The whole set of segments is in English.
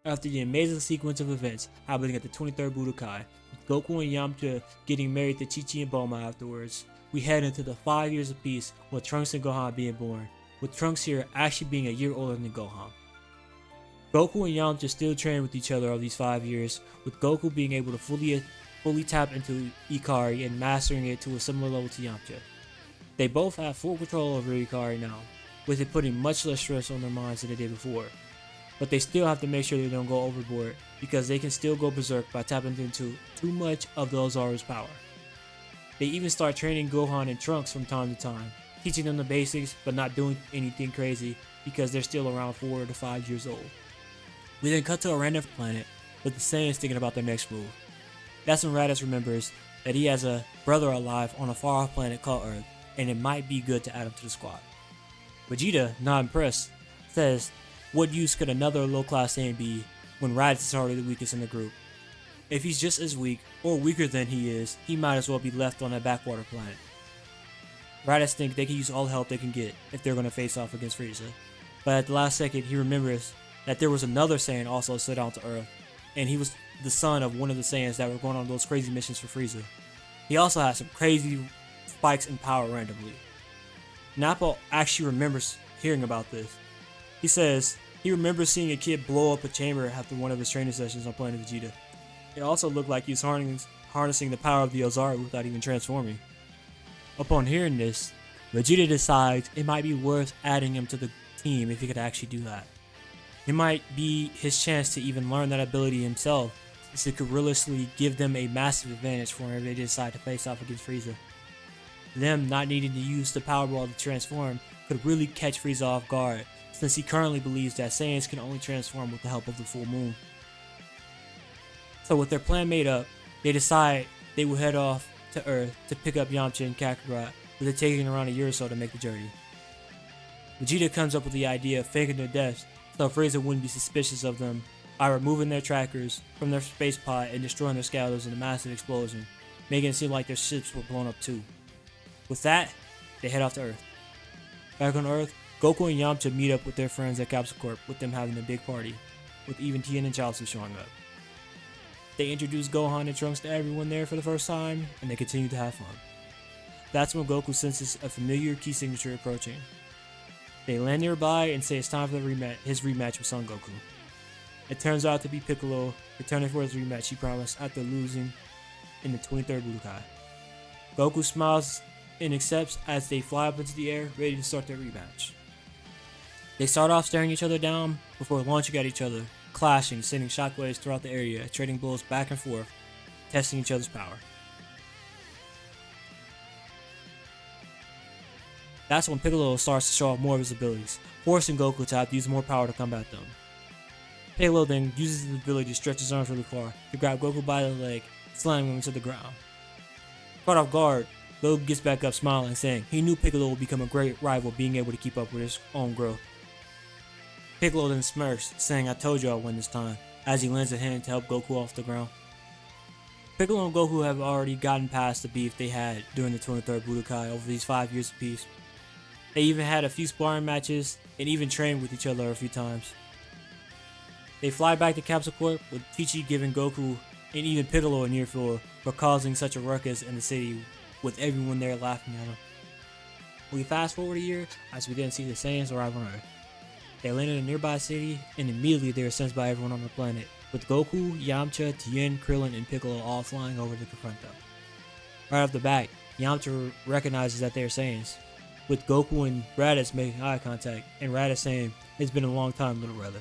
After the amazing sequence of events happening at the 23rd Budokai, with Goku and Yamcha getting married to Chi-Chi and Bulma afterwards, we head into the 5 years of peace with Trunks and Gohan being born, with Trunks here actually being a year older than Gohan. Goku and Yamcha still train with each other over these 5 years, with Goku being able to fully tap into Ikari and mastering it to a similar level to Yamcha. They both have full control over Ikari now, with it putting much less stress on their minds than they did before. But they still have to make sure they don't go overboard, because they can still go berserk by tapping into too much of the Ozaru's power. They even start training Gohan and Trunks from time to time, teaching them the basics but not doing anything crazy because they're still around 4 to 5 years old. We then cut to a random planet with the Saiyans thinking about their next move. That's when Raditz remembers that he has a brother alive on a far off planet called Earth, and it might be good to add him to the squad. Vegeta, not impressed, says, "What use could another low-class Saiyan be when Raditz is already the weakest in the group? If he's just as weak, or weaker than he is, he might as well be left on that backwater planet." Raditz thinks they can use all the help they can get if they're going to face off against Frieza. But at the last second, he remembers that there was another Saiyan also sent out to Earth, and he was the son of one of the Saiyans that were going on those crazy missions for Frieza. He also had some crazy spikes in power randomly. Nappa actually remembers hearing about this. He says he remembers seeing a kid blow up a chamber after one of his training sessions on Planet Vegeta. It also looked like he was harnessing the power of the Ozaru without even transforming. Upon hearing this, Vegeta decides it might be worth adding him to the team if he could actually do that. It might be his chance to even learn that ability himself, since it could realistically give them a massive advantage for him if they decide to face off against Frieza. Them not needing to use the Power Ball to transform could really catch Frieza off guard, since he currently believes that Saiyans can only transform with the help of the full moon. So with their plan made up, they decide they will head off to Earth to pick up Yamcha and Kakarot, with it taking around a year or so to make the journey. Vegeta comes up with the idea of faking their deaths so Frieza wouldn't be suspicious of them by removing their trackers from their space pod and destroying their scouters in a massive explosion, making it seem like their ships were blown up too. With that, they head off to Earth. Back on Earth, Goku and Yamcha meet up with their friends at Capsule Corp, with them having a big party, with even Tien and Chaozu showing up. They introduce Gohan and Trunks to everyone there for the first time, and they continue to have fun. That's when Goku senses a familiar key signature approaching. They land nearby and say it's time for his rematch with Son Goku. It turns out to be Piccolo returning for his rematch he promised after losing in the 23rd Budokai. Goku smiles and accepts as they fly up into the air, ready to start their rematch. They start off staring each other down before launching at each other, clashing, sending shockwaves throughout the area, trading blows back and forth, testing each other's power. That's when Piccolo starts to show off more of his abilities, forcing Goku to have to use more power to combat them. Piccolo then uses his ability to stretch his arms really far to grab Goku by the leg, slamming him into the ground. Caught off guard, Goku gets back up smiling, saying he knew Piccolo would become a great rival being able to keep up with his own growth. Piccolo then smirks, saying "I told you I'd win this time," as he lends a hand to help Goku off the ground. Piccolo and Goku have already gotten past the beef they had during the 23rd Budokai over these 5 years of peace. They even had a few sparring matches and even trained with each other a few times. They fly back to Capsule Corp, with Chi-Chi giving Goku and even Piccolo an earful for causing such a ruckus in the city, with everyone there laughing at him. We fast forward a year as we then see the Saiyans arrive on Earth. They land in a nearby city and immediately they are sensed by everyone on the planet, with Goku, Yamcha, Tien, Krillin, and Piccolo all flying over to confront them. Right off the bat, Yamcha recognizes that they are Saiyans, with Goku and Raditz making eye contact, and Raditz saying, "It's been a long time, little brother."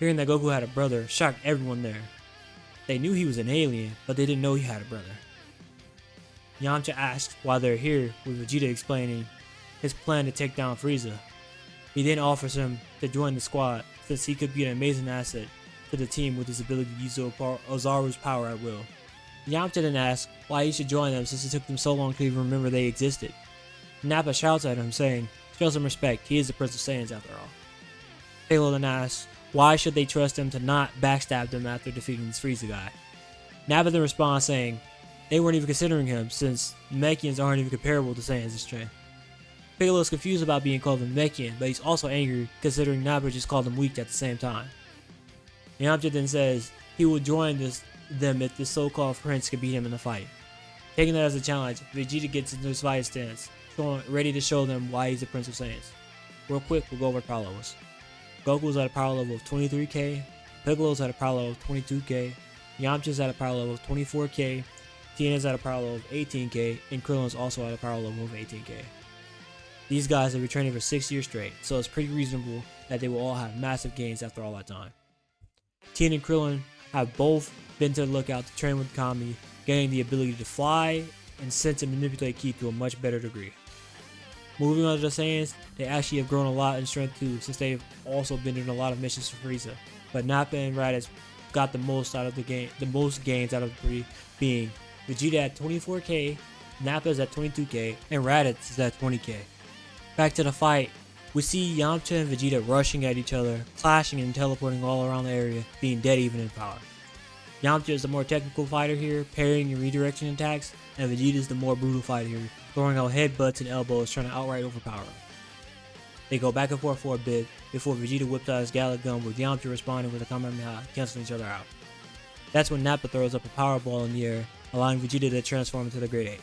Hearing that Goku had a brother shocked everyone there. They knew he was an alien, but they didn't know he had a brother. Yamcha asks why they're here, with Vegeta explaining his plan to take down Frieza. He then offers him to join the squad, since he could be an amazing asset to the team with his ability to use Ozaru's power at will. Yamcha then asks why he should join them since it took them so long to even remember they existed. Nappa shouts at him, saying, "Show some respect, he is the Prince of Saiyans after all." Piccolo then asks why should they trust him to not backstab them after defeating this Frieza guy. Nappa then responds saying they weren't even considering him, since Namekians aren't even comparable to Saiyans in strength. Piccolo is confused about being called a Namekian, but he's also angry considering Nappa just called him weak at the same time. Yamcha then says he will join them if this so-called prince can beat him in the fight. Taking that as a challenge, Vegeta gets into his fight stance, ready to show them why he's the Prince of Saiyans. Real quick, we'll go over power levels. Goku's at a power level of 23k, Piccolo's at a power level of 22k, Yamcha's at a power level of 24k, Tien is at a power level of 18k, and Krillin's also at a power level of 18k. These guys have been training for 6 years straight, so it's pretty reasonable that they will all have massive gains after all that time. Tien and Krillin have both been to the lookout to train with Kami, gaining the ability to fly and sense and manipulate ki to a much better degree. Moving on to the Saiyans, they actually have grown a lot in strength too, since they've also been doing a lot of missions for Frieza. But Nappa and Raditz got the most out of the game, the most gains out of the three, being Vegeta at 24k, Nappa is at 22k, and Raditz is at 20k. Back to the fight, we see Yamcha and Vegeta rushing at each other, clashing and teleporting all around the area, being dead even in power. Yamcha is the more technical fighter here, parrying and redirection attacks, and Vegeta is the more brutal fighter here, throwing out headbutts and elbows, trying to outright overpower him. They go back and forth for a bit before Vegeta whips out his Gallic gun, with Yamcha responding with a Kamehameha, canceling each other out. That's when Nappa throws up a power ball in the air, allowing Vegeta to transform into the Great Ape.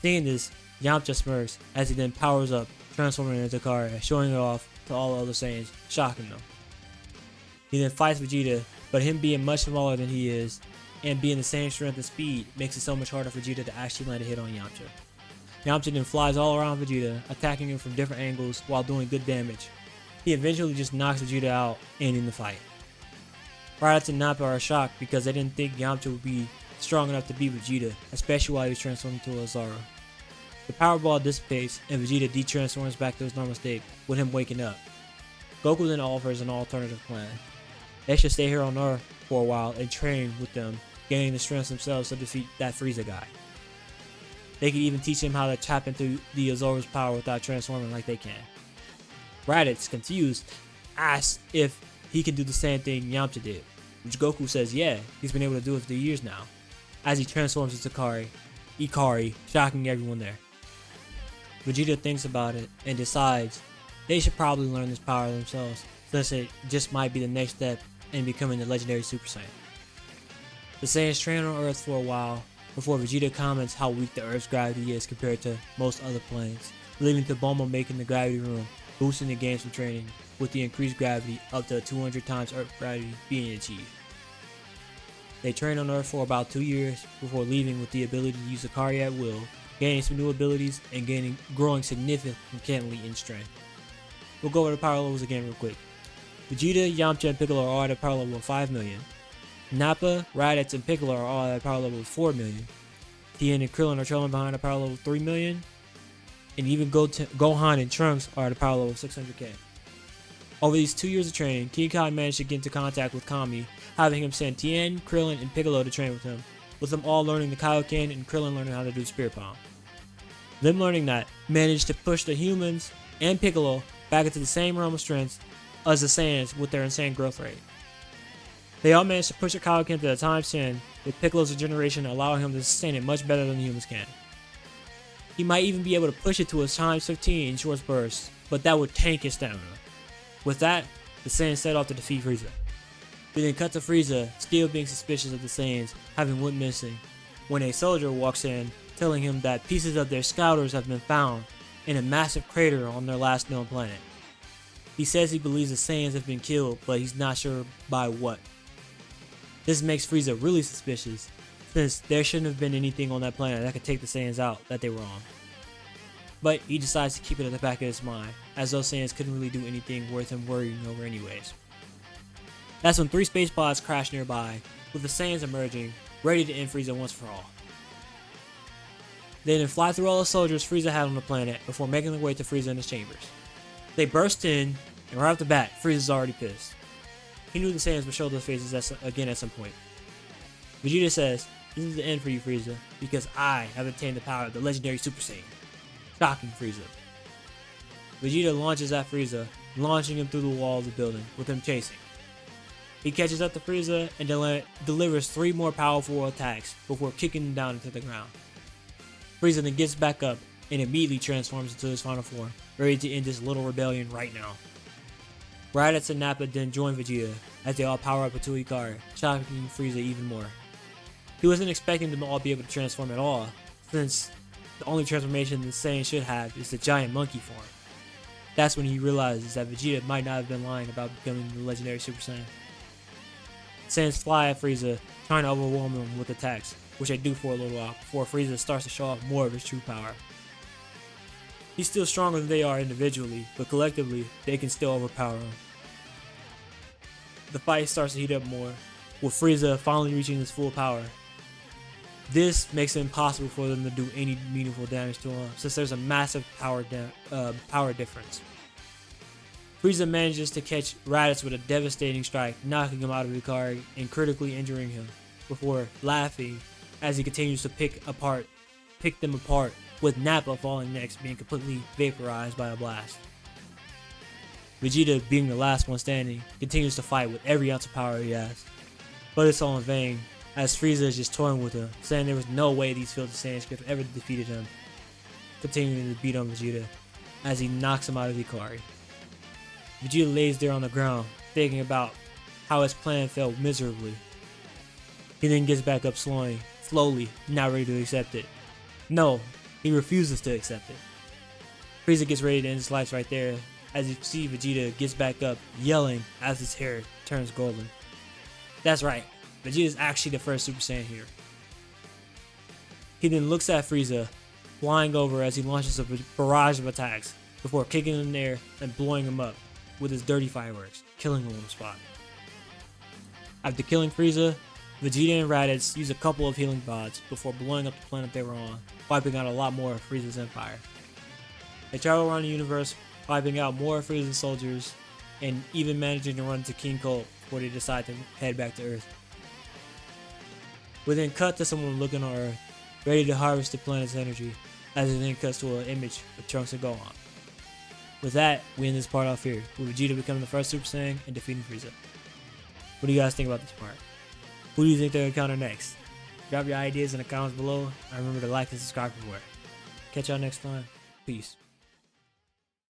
Seeing this, Yamcha smirks as he then powers up, transforming into Kara, showing it off to all the other Saiyans, shocking them. He then fights Vegeta, but him being much smaller than he is, and being the same strength and speed, makes it so much harder for Vegeta to actually land a hit on Yamcha. Yamcha then flies all around Vegeta, attacking him from different angles while doing good damage. He eventually just knocks Vegeta out, ending the fight. Raditz and Nappa are shocked because they didn't think Yamcha would be strong enough to beat Vegeta, especially while he was transformed into a Zoro. The power ball dissipates and Vegeta de-transforms back to his normal state, with him waking up. Goku then offers an alternative plan. They should stay here on Earth for a while and train with them, gaining the strength themselves to defeat that Frieza guy. They could even teach him how to tap into the Zoro's power without transforming like they can. Raditz, confused, asks if he can do the same thing Yamcha did, which Goku says yeah, he's been able to do it for years now, as he transforms into Ikari, shocking everyone there. Vegeta thinks about it and decides they should probably learn this power themselves, since it just might be the next step in becoming the legendary Super Saiyan. The Saiyans train on Earth for a while before Vegeta comments how weak the Earth's gravity is compared to most other planets, leading to Bulma making the gravity room, boosting the gains from training, with the increased gravity up to 200 times Earth gravity being achieved. They train on Earth for about 2 years before leaving with the ability to use Ikari at will, gaining some new abilities and growing significantly in strength. We'll go over the power levels again real quick. Vegeta, Yamcha, and Piccolo are all at a power level of 5 million. Nappa, Raditz, and Piccolo are all at a power level of 4 million. Tien and Krillin are trailing behind a power level of 3 million. And even Gohan and Trunks are at a power level of 600k. Over these 2 years of training, King Kai managed to get into contact with Kami, having him send Tien, Krillin, and Piccolo to train with him, with them all learning the Kaioken and Krillin learning how to do Spirit Palm. Them learning that managed to push the humans and Piccolo back into the same realm of strength as the Saiyans with their insane growth rate. They all managed to push the Kaioken to the times 10, with Piccolo's regeneration allowing him to sustain it much better than the humans can. He might even be able to push it to his times 15 in short bursts, but that would tank his stamina. With that, the Saiyans set off to defeat Frieza. We then cut to Frieza, still being suspicious of the Saiyans having went missing, when a soldier walks in, telling him that pieces of their scouters have been found in a massive crater on their last known planet. He says he believes the Saiyans have been killed, but he's not sure by what. This makes Frieza really suspicious, since there shouldn't have been anything on that planet that could take the Saiyans out that they were on. But he decides to keep it at the back of his mind, as those Saiyans couldn't really do anything worth him worrying over anyways. That's when 3 space pods crash nearby, with the Saiyans emerging, ready to end Frieza once for all. They then fly through all the soldiers Frieza had on the planet before making their way to Frieza in his chambers. They burst in, and right off the bat, Frieza's already pissed. He knew the Saiyans would show their faces again at some point. Vegeta says, "This is the end for you, Frieza, because I have obtained the power of the legendary Super Saiyan," shocking Frieza. Vegeta launches at Frieza, launching him through the wall of the building, with him chasing. He catches up to Frieza and delivers 3 more powerful attacks before kicking him down into the ground. Frieza then gets back up and immediately transforms into his final form, ready to end this little rebellion right now. Raditz and Nappa then join Vegeta as they all power up into Hikari, shocking Frieza even more. He wasn't expecting them to all be able to transform at all, since the only transformation the Saiyan should have is the giant monkey form. That's when he realizes that Vegeta might not have been lying about becoming the legendary Super Saiyan. Saiyans fly at Frieza, trying to overwhelm him with attacks, which they do for a little while before Frieza starts to show off more of his true power. He's still stronger than they are individually, but collectively, they can still overpower him. The fight starts to heat up more, with Frieza finally reaching his full power. This makes it impossible for them to do any meaningful damage to him, since there's a massive power difference. Frieza manages to catch Raditz with a devastating strike, knocking him out of Hikari and critically injuring him, before laughing as he continues to pick them apart, with Nappa falling next, being completely vaporized by a blast. Vegeta, being the last one standing, continues to fight with every ounce of power he has, but it's all in vain, as Frieza is just toying with him, saying there was no way these filthy Saiyans could have ever defeated him, continuing to beat on Vegeta as he knocks him out of Hikari. Vegeta lays there on the ground, thinking about how his plan failed miserably. He then gets back up slowly, not ready to accept it. No, he refuses to accept it. Frieza gets ready to end his life right there, as you see Vegeta gets back up, yelling as his hair turns golden. That's right, Vegeta is actually the first Super Saiyan here. He then looks at Frieza, flying over as he launches a barrage of attacks, before kicking him in the air and blowing him up with his dirty fireworks, killing him on the spot. After killing Frieza, Vegeta and Raditz use a couple of healing pods before blowing up the planet they were on, wiping out a lot more of Frieza's empire. They travel around the universe, wiping out more of Frieza's soldiers, and even managing to run into King Colt before they decide to head back to Earth. We then cut to someone looking on Earth, ready to harvest the planet's energy, as it then cuts to an image of Trunks and Gohan. With that, we end this part off here, with Vegeta becoming the first Super Saiyan and defeating Frieza. What do you guys think about this part? Who do you think they'll encounter next? Drop your ideas in the comments below, and remember to like and subscribe for more. Catch y'all next time. Peace.